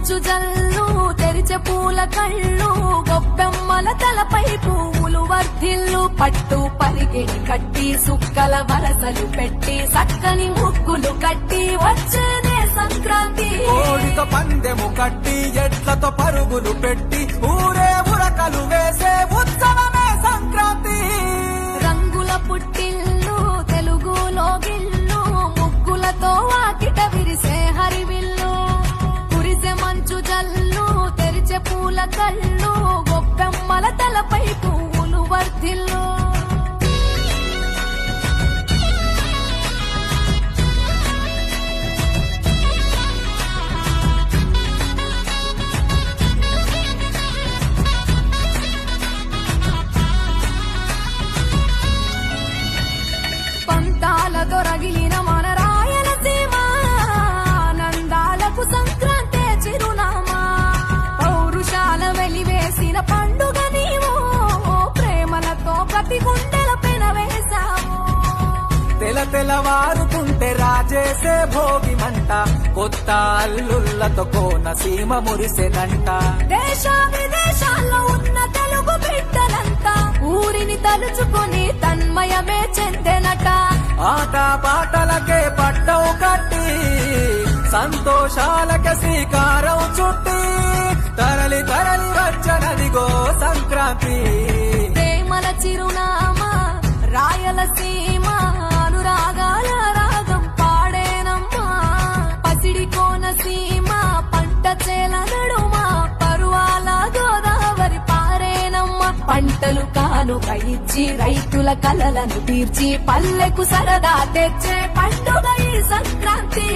మంచు జల్లు తెరిచే పూల కళ్ళు గొప్పెమ్మల తలపై పువ్వులు వర్ధిల్లు పట్టు పరిగెడి కట్టి సుక్కల వరసలు పెట్టి సక్కని ముగ్గులు కట్టి వచ్చేదే సంక్రాంతి. కోడితో పందెము కట్టి ఎట్లతో పరుగులు పెట్టి ఊరే ఉరకలు వేసే ఉత్సవమే సంక్రాంతి. రంగుల పుట్టిల్లు తెలుగులో గిల్లు ముగ్గులతో వాకిట విరిసే హరివిల్లు కురిసే మంచు జల్లు తెరిచే పూల కళ్ళు గొప్పెమ్మల తలపై పువ్వులు వర్ధిల్లు. పంతాలతో రగిలిన మన రాయలసీమ ఆనందాలకు సంక్రాంతి చిరునామా పౌరుషాల వెలివేసిన పండుగ నీవు ప్రేమలతో ప్రతి గుండెల పెనవేశావు. తెలవారుతుంటే రాజేసే భోగి మంట కొత్త అల్లుళ్లతో కోనసీమ మురిసెనంట. దేశ విదేశాల్లో ఉన్న తెలుగు బిడ్డలంతా ఊరిని తలుచుకొని తన్మయమే చెందెనట. ఆట పాటలకే పట్టవు కట్టి సంతోషాలకే శ్రీకారం చుట్టి తరలి తరలి వచ్చనదిగో సంక్రాంతి. ప్రేమల చిరునామా రాయలసీమ అనురాగాల రాగం పాడేనమ్మా పసిడి కోనసీమ పంట చేల నడుమ పరువాల గోదావరి పారేనమ్మా. పంటలు కానుక ఇచ్చి రైతుల కలలను తీర్చి పల్లెకు సరదా తెచ్చే పండుగ ఈ సంక్రాంతి.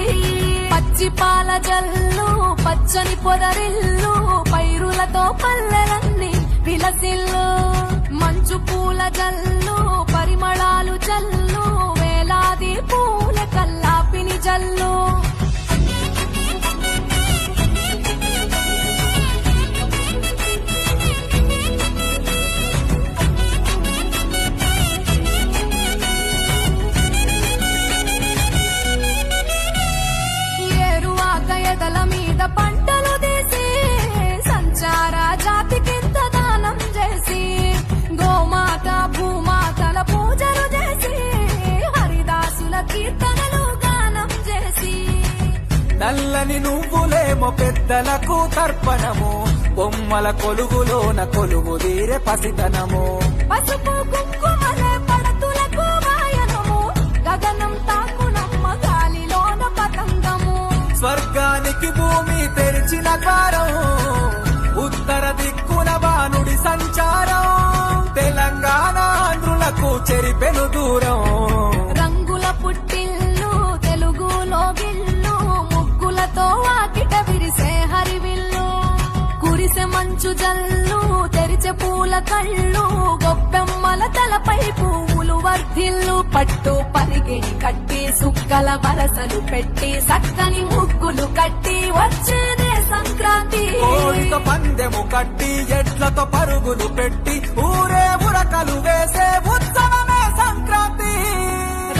పచ్చి పాల జల్లు పచ్చని పొదరిల్లు పైరులతో పల్లెలన్నీ విలసిల్లు మంచు పూల జల్లు పరిమళాలు జల్లు వేలాది పూల కల్లాపిని జల్లు. ఏరువాక ఎదల మీద పంటలు తీసి సంచార జాతికింత దానం చేసి గోమాత భూమాతల పూజలు చేసి హరిదాసుల కీర్తనలు గానం చేసి నల్లని నువ్వులేమో పెద్దలకు తర్పణము బొమ్మల కొలుగులోన కొలువు తీరే పసితనము. పసుపు కుంకుమలే పడతులకు వాయనము గగనం తాకునమ్మ గాలిలోన పతంగము. స్వర్గానికి భూమి తెరిచిన ద్వారం ఉత్తర దిక్కున వానుడి సంచారం తెలంగాణ ఆంధ్రులకు చెరిపెను దూరం. రంగుల పుట్టిల్లు తెలుగులో గిల్లు ముగ్గులతో వాకిట విరిసే హరివిల్లు కురిసే మంచు జల్లు తెరిచే పూల కళ్ళు గొప్పెమ్మల తలపై పువ్వులు వర్ధిల్లు పట్టు పరిగెడి కట్టి సుక్కల వరసలు పెట్టి సక్కని ముగ్గులు కట్టి వచ్చేదే సంక్రాంతి. కోడితో పందెము కట్టి ఎట్లతో పరుగులు పెట్టి ఊరే ఉరకలు వేసే ఉత్సవమే సంక్రాంతి.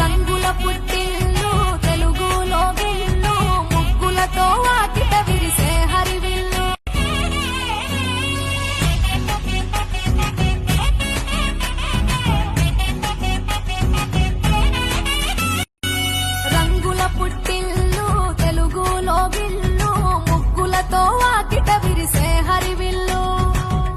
రంగుల పుట్టిల్లు తెలుగులో గిల్లు ముగ్గులతో వాకిట విరిసే హరివిల్లు రంగుల పుట్టిల్లు తెలుగులో గిల్లు ముగ్గులతో వాకిట విరిసే హరివిల్లు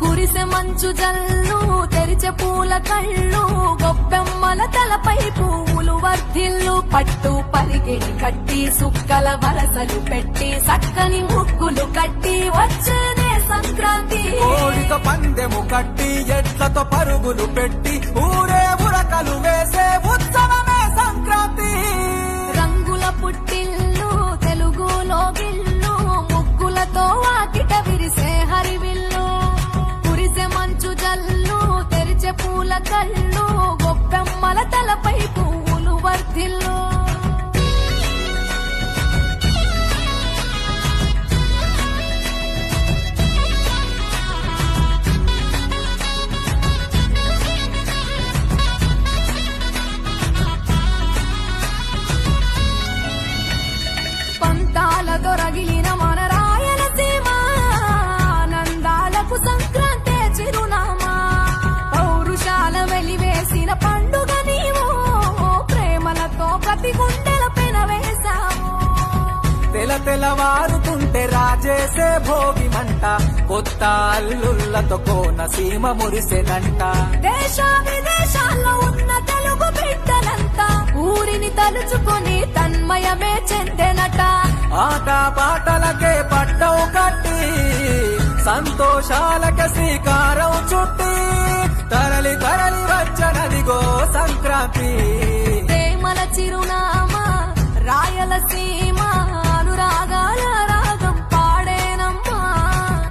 కురిసే మంచు జల్లు తెరిచే పూల కళ్ళు గొప్పెమ్మల తలపై పువ్వులు వర్ధిల్లు పట్టు పరిగెడి కట్టి సుక్కల వరసలు పెట్టి సక్కని ముగ్గులు కట్టి వచ్చేదే సంక్రాంతి. కోడితో పందెము కట్టి ఎట్లతో పరుగులు పెట్టి ఊరే ఉరకలు వేసే ఉత్సవమే సంక్రాంతి. రంగుల పుట్టిల్లు తెలుగులో గిల్లు ముగ్గులతో వాకిట విరిసే హరివిల్లు కురిసే మంచు జల్లు తెరిచే పూల కళ్ళు గొప్పెమ్మల తలపై పువ్వులు వర్ధిల్లు. పంతాలతో రగిలిన మన రాయలసీమ తెలవారుతుంటే రాజేసే భోగి మంట కొత్త అల్లుళ్ళతో కోనసీమ మురిసెనంట. దేశ విదేశాల్లో ఉన్న తెలుగు బిడ్డలంతా ఊరిని తలుచుకొని తన్మయమే చెందెనట. ఆట పాటలకే పట్టవు కట్టి సంతోషాలకే శ్రీకారం చుట్టి తరలి తరలి వచ్చనదిగో సంక్రాంతి. ప్రేమల చిరునామా రాయలసీమ అనురాగాల రాగం పాడేనమ్మా.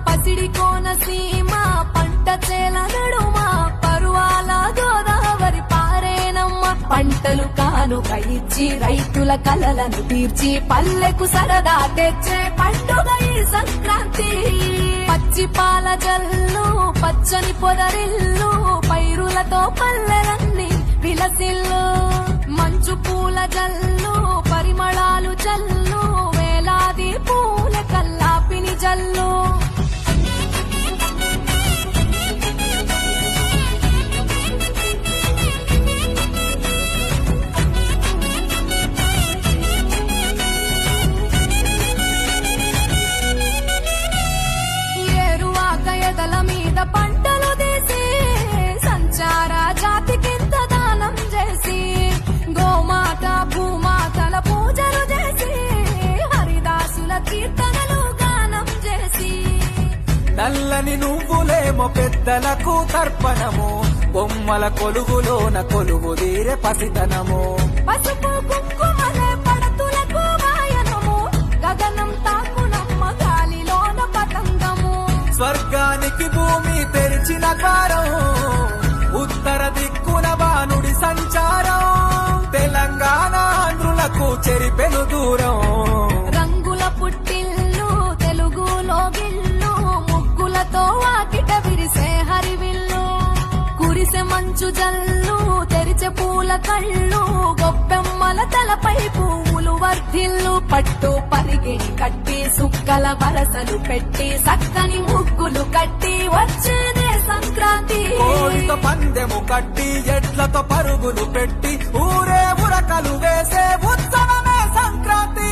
పసిడి కోనసీమ పంట చేల నడుమ పరువాల గోదావరి పారేనమ్మ. పంటలు కానుక ఇచ్చి రైతుల కలలను తీర్చి పల్లెకు సరదా తెచ్చే పండుగ ఈ సంక్రాంతి. పచ్చి పాల జల్లు పచ్చని పొదరిల్లు పైరులతో పల్లెలన్నీ విలసిల్లు. మంచు పూల జల్లు పరిమళాలు జల్లు వేలాది పూల కల్లాపిని జల్లు. ఏరువాక ఎదల మీద పంటలు తీసి సంచార జాతికింత దానం చేసి గోమాత భూమాతల పూజలు చేసి హరిదాసుల కీర్తనలు గానం చేసి. నల్లని నువ్వులేమో పెద్దలకు తర్పణము బొమ్మల కొలువులోన కొలువు తీరే పసితనము. పసుపు కుంకుమలే పడతులకు వాయనము గగనం తాకునమ్మ గాలిలోన పతంగము. స్వర్గానికి భూమి తెరిచిన కారం ఉత్తర దిక్కున బానుడి సంచారం తెలంగాణ ఆంధ్రులకు చెరిపెను దూరం. రంగుల పుట్టిల్లు తెలుగులో గిల్లు ముగ్గులతో వాకిట విరిసే హరివిల్లు. కురిసె మంచు జల్లు తెరిచే పూల కళ్ళు గొప్పెమ్మల తలపై పువ్వులు వర్ధిల్లు. పట్టు పరిగిణి కట్టి సుక్కల వరసలు పెట్టి సక్కని ముగ్గులు కట్టి వచ్చేదే సంక్రాంతి. కోడితో పందెము కట్టి ఎడ్లతో పరుగులు పెట్టి ఊరే ఉరకలు వేసే ఉత్సవమే సంక్రాంతి.